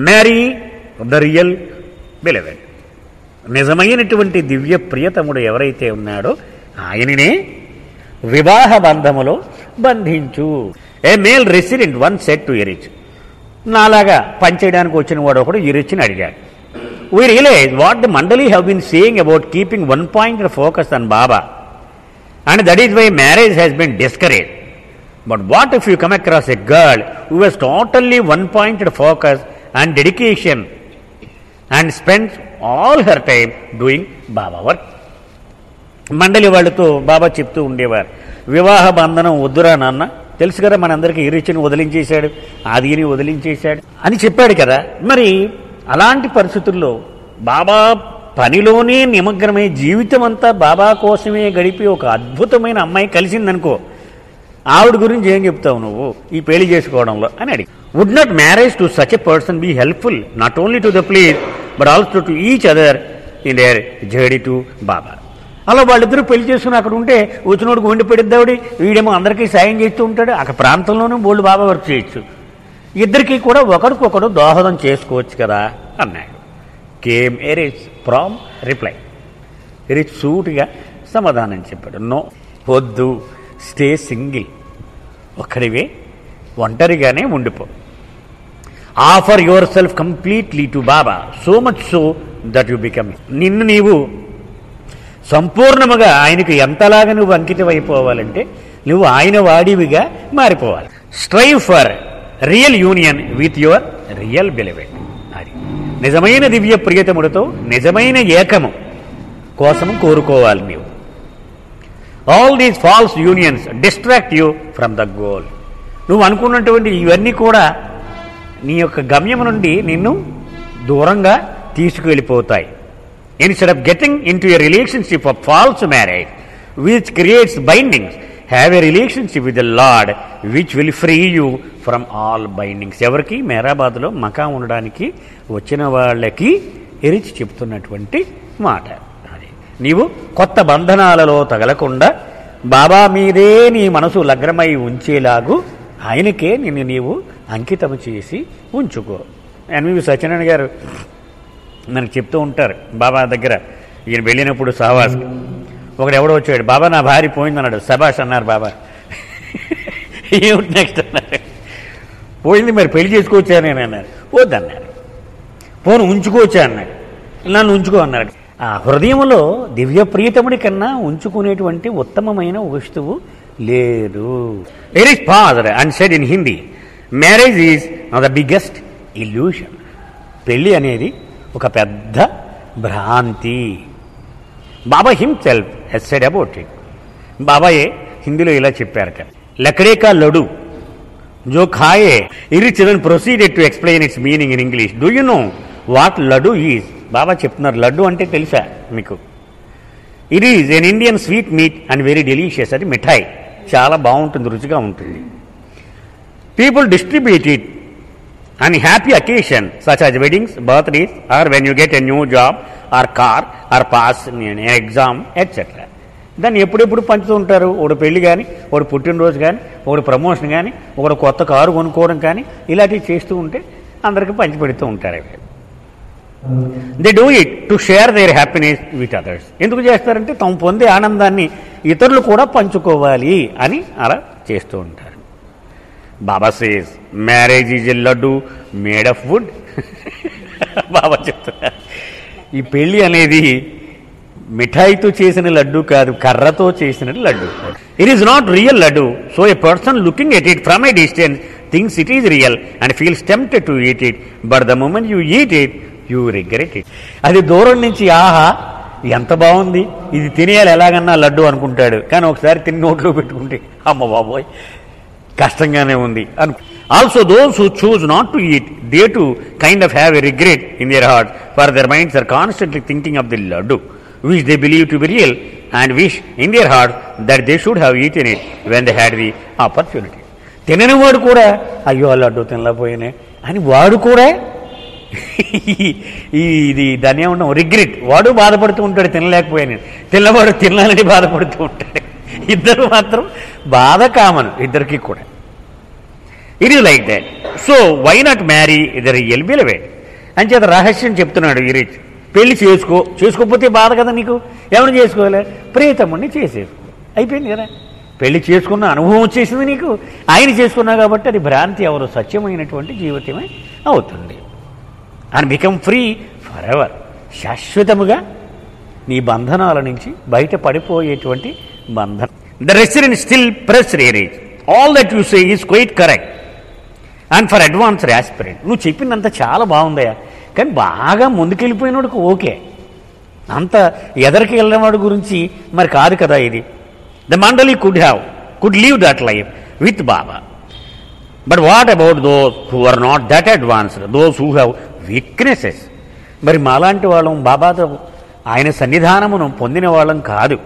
Marry the real beloved. నిజమైనటువంటి దివ్య ప్రియతముడు ఎవరైతే ఉన్నాడో ఆయననే వివాహ బంధములో బంధించు. A male resident one said to Eruch. నాలాగా పనిచేయడానికి వచ్చిన వాడు ఒకడు ఎరిచ్ని అడిగాడు. We realize what the Mandali have been saying about keeping one-pointed focus on Baba, and that is why marriage has been discouraged. But what if you come across a girl who has totally one-pointed focus and dedication and spends all her time doing Baba work? మండలి వాళ్ళతో బాబా చెప్తూ ఉండేవారు, వివాహ బంధనం వద్దురా నాన్న, తెలుసు కదా మనందరికీ ఇరిచిని వదిలించేశాడు, ఆదిని వదిలించేశాడు అని చెప్పాడు కదా. మరి అలాంటి పరిస్థితుల్లో బాబా పనిలోనే నిమగ్నమై జీవితం అంతా బాబా కోసమే గడిపి ఒక అద్భుతమైన అమ్మాయి కలిసిందనుకో, ఆవిడ గురించి ఏం చెప్తావు నువ్వు ఈ పెళ్లి చేసుకోవడంలో అని అడిగి. Would not marriage to such a person be helpful not only to the place but also to each other in their journey to Baba. అలా వాళ్ళిద్దరూ పెళ్లి చేసుకుని అక్కడ ఉంటే వచ్చినోడికి వండి పెడిద్దావిడి, వీడేమో అందరికీ సాయం చేస్తూ ఉంటాడు, అక్కడ ప్రాంతంలోనూ బోల్డ్ బాబా వర్క్ చేయొచ్చు, ఇద్దరికీ కూడా ఒకరికొకడు దోహదం చేసుకోవచ్చు కదా అన్నాడు. Came Erich from reply. Erich సూటిగా సమాధానం చెప్పాడు, నో, వద్దు, స్టే సింగిల్, ఒక్కడివే ఒంటరిగానే ఉండిపో. Offer your self completely to Baba, so much so that you become. నిన్ను నీవు సంపూర్ణముగా ఆయనకు ఎంతలాగా నువ్వు అంకితం అయిపోవాలంటే నువ్వు ఆయన వాడివిగా మారిపోవాలి. Strive for real union with your real beloved. అది నిజమైన దివ్య ప్రియతముడితో నిజమైన ఏకము కోసము కోరుకోవాలి నీవు. All these false unions distract you from the goal. నువ్వు అనుకున్నటువంటి ఇవన్నీ కూడా నీ యొక్క గమ్యం నుండి నిన్ను దూరంగా తీసుకువెళ్ళిపోతాయి. Instead of getting into a relationship of false marriage which creates bindings, have a relationship with the Lord which will free you from all bindings. ఎవరికి మేరాబాద్లో మకా ఉండడానికి వచ్చిన వాళ్ళకి ఎరిచి చెప్తున్నటువంటి మాట అది. నీవు కొత్త బంధనాలలో తగలకుండా బాబా మీదే నీ మనసు లగ్నమై ఉంచేలాగు ఆయనకే నిన్ను నీవు అంకితం చేసి ఉంచుకో. ఎన్వి సత్యనారాయణ గారు మనకు చెప్తూ ఉంటారు, బాబా దగ్గర ఈయన వెళ్ళినప్పుడు సహవాస్ ఒకడు ఎవడో వచ్చాడు, బాబా నా భార్య పోయిందన్నాడు. సభాష్ అన్నారు బాబా. ఏమిటి నెక్స్ట్ అన్నారు, పోయింది మరి పెళ్లి చేసుకోవచ్చా నేను అన్నారు. వద్దన్నారు. పోను ఉంచుకోవచ్చా అన్నాడు. నన్ను ఉంచుకో అన్నాడు. ఆ హృదయంలో దివ్య ప్రియతముడి కన్నా ఉంచుకునేటువంటి ఉత్తమమైన వస్తువు లేదు. It is father and said in Hindi, marriage is the biggest illusion. పెళ్ళి అనేది ఒక పెద్ద భ్రాంతి. Baba himself has said about it. బాబాయే హిందీలో ఇలా చెప్పారట, లకడే కా లడ్డు జో ఖాయే. Eruch then proceeded to explain its meaning in English. Do you know what laddu is? Baba చెప్తున్నారు, లడ్డు అంటే తెలుసా మీకు? It is an Indian sweet meat and very delicious. అది మిఠాయి, చాలా బాగుంటుంది, రుచిగా ఉంటుంది. People distribute it on happy occasion such as weddings, birthdays, or when you get a new job or car or pass an exam etc. దాన్ని ఎప్పుడెప్పుడు పంచుతూ ఉంటారు. ఒకడు పెళ్లి కానీ, ఒకడు పుట్టినరోజు కానీ, ఒకడు ప్రమోషన్ కానీ, ఒకడు కొత్త కారు కొనుక్కోవడం కానీ ఇలాంటివి చేస్తూ ఉంటే అందరికీ పంచిపెడుతూ ఉంటారు. They do it to share their happiness with others. ఎందుకు చేస్తారంటే తాము పొందే ఆనందాన్ని ఇతరులు కూడా పంచుకోవాలి అని అలా చేస్తూ ఉంటారు. Baba says marriage is a laddu made of wood. Baba చెప్తున్నారు, ఈ పెళ్లి అనేది మిఠాయితో చేసిన లడ్డు కాదు, కర్రతో చేసిన laddu. It is not real laddu. So a person looking at it from a distance thinks it is real and feels tempted to eat it, but the moment you eat it you regret it. అది దూరం నుంచి ఆహా ఎంత బాగుంది, ఇది తినేయాలి ఎలాగన్నా లడ్డు అనుకుంటాడు. కానీ ఒకసారి తిని నోట్లో పెట్టుకుంటే అమ్మ బాబోయ్ కష్టంగానే ఉంది అను. Also those who choose not to eat they too kind of have a regret in their heart for their minds are constantly thinking of the laddu which they believe to be real and wish in their heart that they should have eaten it when they had the opportunity. తినని వాడు కూడా అయ్యో ఆ లడ్డు తినలేకపోయినే అని వాడు కూడా ఇది దాన్ని ఏమన్నా రిగ్రెట్, వాడు బాధపడుతూ ఉంటాడు తినలేకపోయాను, తిన్నవాడు తినాలని బాధపడుతూ ఉంటాడు. ఇద్దరు మాత్రం బాధ కామన్ ఇద్దరికి కూడా. It is like that. So why not marry the real beloved అని చేత రహస్యం చెప్తున్నాడు ఈ రీచ్. పెళ్లి చేసుకోకపోతే బాధ కదా నీకు. ఎవరిని చేసుకోవాలి? ప్రియతముడిని చేసేసుకో, అయిపోయింది కదా. పెళ్లి చేసుకున్న అనుభవం వచ్చేసింది నీకు, ఆయన చేసుకున్నావు కాబట్టి అది భ్రాంతి ఎవరు సత్యమైనటువంటి జీవితమే అవుతుంది. And become free forever, శాశ్వతముగా నీ బంధనాల నుంచి బయట పడిపోయేటువంటి బంధనం. ద రెసిడెంట్ స్టిల్ ప్రెస్ రేరేజ్ all that you say is quite correct and for advanced aspirant. నువ్వు చెప్పిందంత చాలా బాగుందయా, కానీ బాగా ముందుకెళ్ళిపోయినోడికి ఓకే, అంత ఎదరికి వెళ్ళినవాడు గురించి మరి కాదు కదా ఇది. The mandali could leave that life with Baba. But what about those who are not that advanced, those who have weaknesses? మరి మాలాంటి వాళ్ళం బాబాతో ఆయన సన్నిధానమును పొందిన వాళ్ళం కాదు,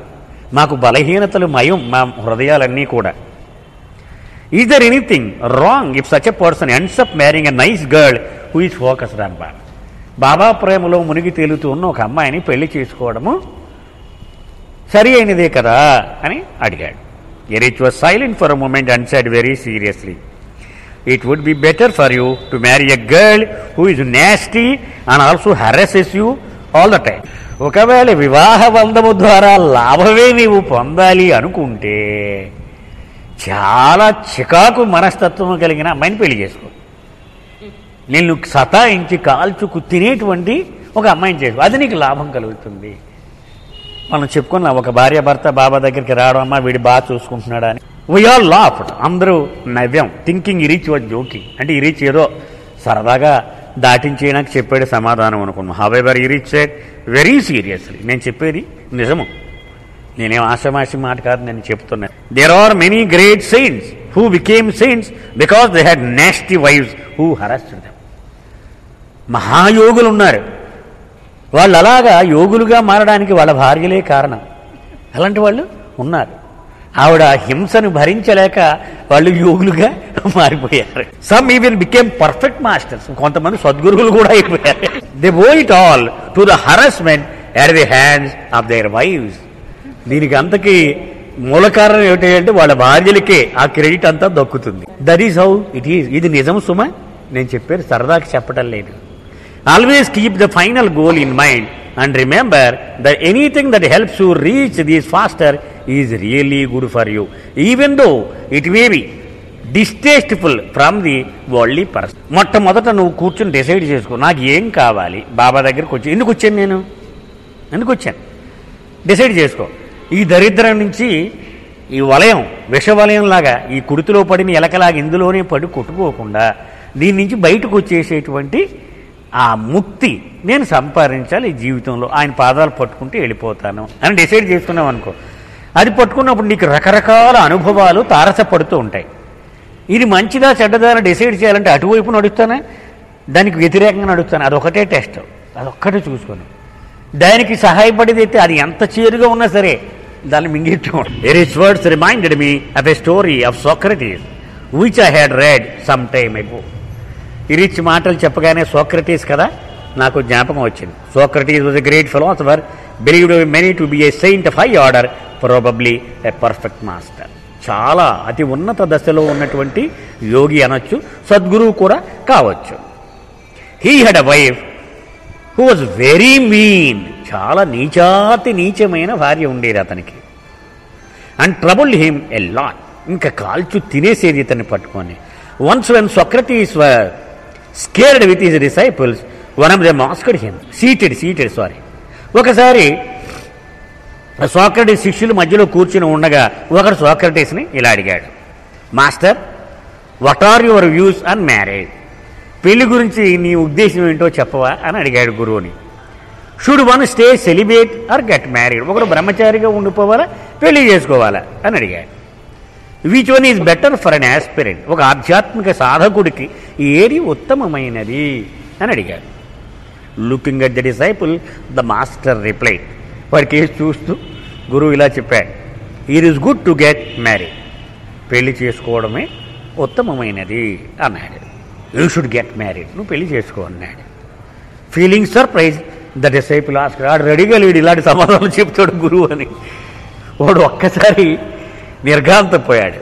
మాకు బలహీనతలు మయం మా హృదయాలన్నీ కూడా. Is there anything wrong if such a person ends up marrying a nice girl who is focused on Baba? Baba ప్రేమలో మునిగి తేలుతూ ఉన్న ఒక అమ్మాయిని పెళ్లి చేసుకోవడము సరి అయినదే కదా అని అడిగాడు. Erich was silent for a moment and said very seriously, it would be better for you to marry a girl who is nasty and also harasses you all the time. ఒకవేళ వివాహ బంధము ద్వారా లాభమే నీవు పొందాలి అనుకుంటే చాలా చికాకు మనస్తత్వం కలిగిన అమ్మాయిని పెళ్లి చేసుకో. నిన్ను సతాయించి కాల్చుకు తినేటువంటి ఒక అమ్మాయిని చేసుకో, అది నీకు లాభం కలుగుతుంది. మనం చెప్పుకున్నాం, ఒక భార్య భర్త బాబా దగ్గరికి రావడం, అమ్మ వీడు బాగా చూసుకుంటున్నాడా అని. వీ ఆల్ లాఫ్డ్, అందరూ నవ్వాం. థింకింగ్ ఇరీచ్ వాజ్ జోకింగ్, అంటే ఇరీచ్ ఏదో సరదాగా దాటించేయడానికి చెప్పాడు సమాధానం అనుకున్నాం. However Erich said very seriously, నేను చెప్పేది నిజము, నేనేం ఆషామాషి మాట కాదు నేను చెప్తున్నా. There are many great saints who became saints because they had nasty wives who harassed them. మహాయోగులు ఉన్నారు, వాళ్ళు అలాగా యోగులుగా మారడానికి వాళ్ళ భార్యలే కారణం. అలాంటి వాళ్ళు ఉన్నారు. ఆవిడ హింసను భరించలేక వాళ్ళు యోగులుగా మారిపోయారు. Some even became perfect masters, కొంతమంది సద్గురువులు కూడా అయిపోయారు. They owe it all to the harassment at the hands of their wives. దీనికి అంతకి మూల కారణం ఏమిటంటే వాళ్ళ భార్యలకే ఆ క్రెడిట్ అంతా దక్కుతుంది. That is how it is. ఇది నిజం సుమా, నేను చెప్పేది సరదాకి చెప్పటం లేదు. Always keep the final goal in mind and remember that anything that helps you reach these faster is really good for you, even though it may be distasteful from the worldly person. మొట్టమొదట నువ్వు కూర్చొని decide చేసుకో, నాకు ఏం కావాలి. బాబా దగ్గరికి వచ్చి ఎందుకు వచ్చాను డిసైడ్ చేసుకో. ఈ దరిద్రం నుంచి, ఈ వలయం విషవలయంలాగా ఈ కుడితిలో పడిన ఎలకలాగా ఇందులోనే పడి కొట్టుకోకుండా దీని నుంచి బయటకు వచ్చేసేటువంటి ఆ ముక్తి నేను సంపాదించాలి ఈ జీవితంలో. ఆయన పాదాలు పట్టుకుంటే వెళ్ళిపోతాను అని డిసైడ్ చేసుకున్నావు అనుకో, అది పట్టుకున్నప్పుడు నీకు రకరకాల అనుభవాలు తారసపడుతూ ఉంటాయి. ఇది మంచిదా చెడ్డదా అని డిసైడ్ చేయాలంటే అటువైపు నడుస్తానా, దానికి వ్యతిరేకంగా నడుస్తాను, అదొకటే టెస్ట్, అదొక్కటే చూసుకొని దానికి సహాయపడేది అయితే అది ఎంత చేరుగా ఉన్నా సరే దాన్ని మింగేస్తూ ఉంటాం. Erich words reminded me of a story of Socrates which I had red some time అగో. ఇరిచ్ మాటలు చెప్పగానే సోక్రటీస్ కదా నాకు జ్ఞాపకం వచ్చింది. Socrates was a great philosopher, believed many to be a saint of high order, probably a perfect master. చాలా అతి ఉన్నత దశలో ఉన్నటువంటి యోగి అనొచ్చు, సద్గురువు కూడా కావచ్చు. He had a wife who was very mean, చాలా నీచాతి నీచమైన భార్య ఉండేది అతనికి. And troubled him a lot, ఇంకా కాల్చు తినేసేది ఇతన్ని పట్టుకొని. Once when Socrates were scared with his disciples one of them asked him seated ఒకసారి సోక్రటీస్ శిష్యులు మధ్యలో కూర్చుని ఉండగా ఒకడు సోక్రటీస్ని ఇలా అడిగాడు, master what are your views on marriage? పెళ్లి గురించి నీ ఉద్దేశం ఏంటో చెప్పవా అని అడిగాడు గురువుని. Should one stay celibate or get married? ఒకడు బ్రహ్మచారిగా ఉండిపోవాలా పెళ్లి చేసుకోవాలా అని అడిగాడు. Which one is better for an aspirant? ఒక ఆధ్యాత్మిక సాధకుడికి ఏది ఉత్తమమైనది అని అడిగాడు. Looking at the disciple the master replied, వాడి కేసు చూస్తూ గురువు ఇలా చెప్పాడు, it is good to get married, పెళ్లి చేసుకోవడమే ఉత్తమమైనది అన్నాడు. యూ షుడ్ గెట్ మ్యారీడ్, నువ్వు పెళ్లి చేసుకో అన్నాడు. Feeling surprise the disciple asked, వాడు రెడీగా లేడు ఇలాంటి సమాధానం చెప్తాడు గురువు అని. వాడు ఒక్కసారి నిర్ఘాంతపోయాడు.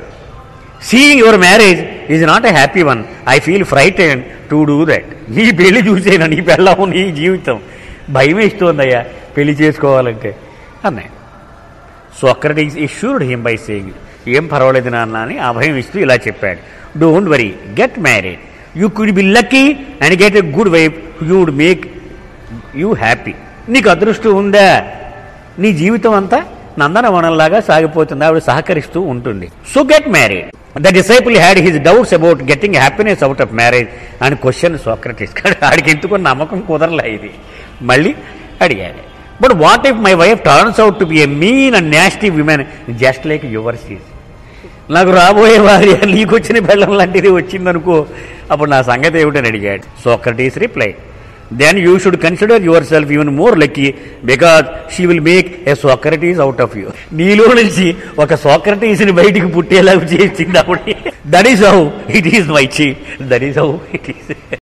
Seeing your marriage is not a happy one. I feel frightened to do that. నీ పెళ్లి చూసేనా, నీ పెళ్ళము, నీ జీవితం భయం ఇస్తోందయ్యా పెళ్లి చేసుకోవాలంటే అన్నాయి. Socrates assured him by saying, ఏం పర్వాలేదు నాన్న అని ఆ భయం ఇస్తూ ఇలా చెప్పాడు. Don't worry, get married. You could be lucky and get a good wife you would make you happy. నీకు అదృష్టం ఉందా, నీ జీవితం అంతా నందనవనంలాగా సాగిపోతుంది, ఆవిడ సహకరిస్తూ ఉంటుంది. So get married. The disciple had his doubts about getting happiness out of marriage అని క్వశ్చన్ సోక్రటీస్. ఆడికి ఎందుకు నమ్మకం కుదరలే, ఇది మళ్ళీ అడిగాడు. But what if my wife turns out to be a mean and nasty women just like yours is. నాకు రాబోయే భార్య నీకు వచ్చిన బెల్లం లాంటిది వచ్చిందనుకో, అప్పుడు నా సంగతి ఏమిటని అడిగాడు. Socrates reply, then you should consider yourself even more lucky because she will make a Socrates out of you. నీలో నుంచి ఒక సోక్రటీస్ని బయటికి పుట్టేలా చేసింది ఆవిడ. That is how it is, my chief. That is how it is.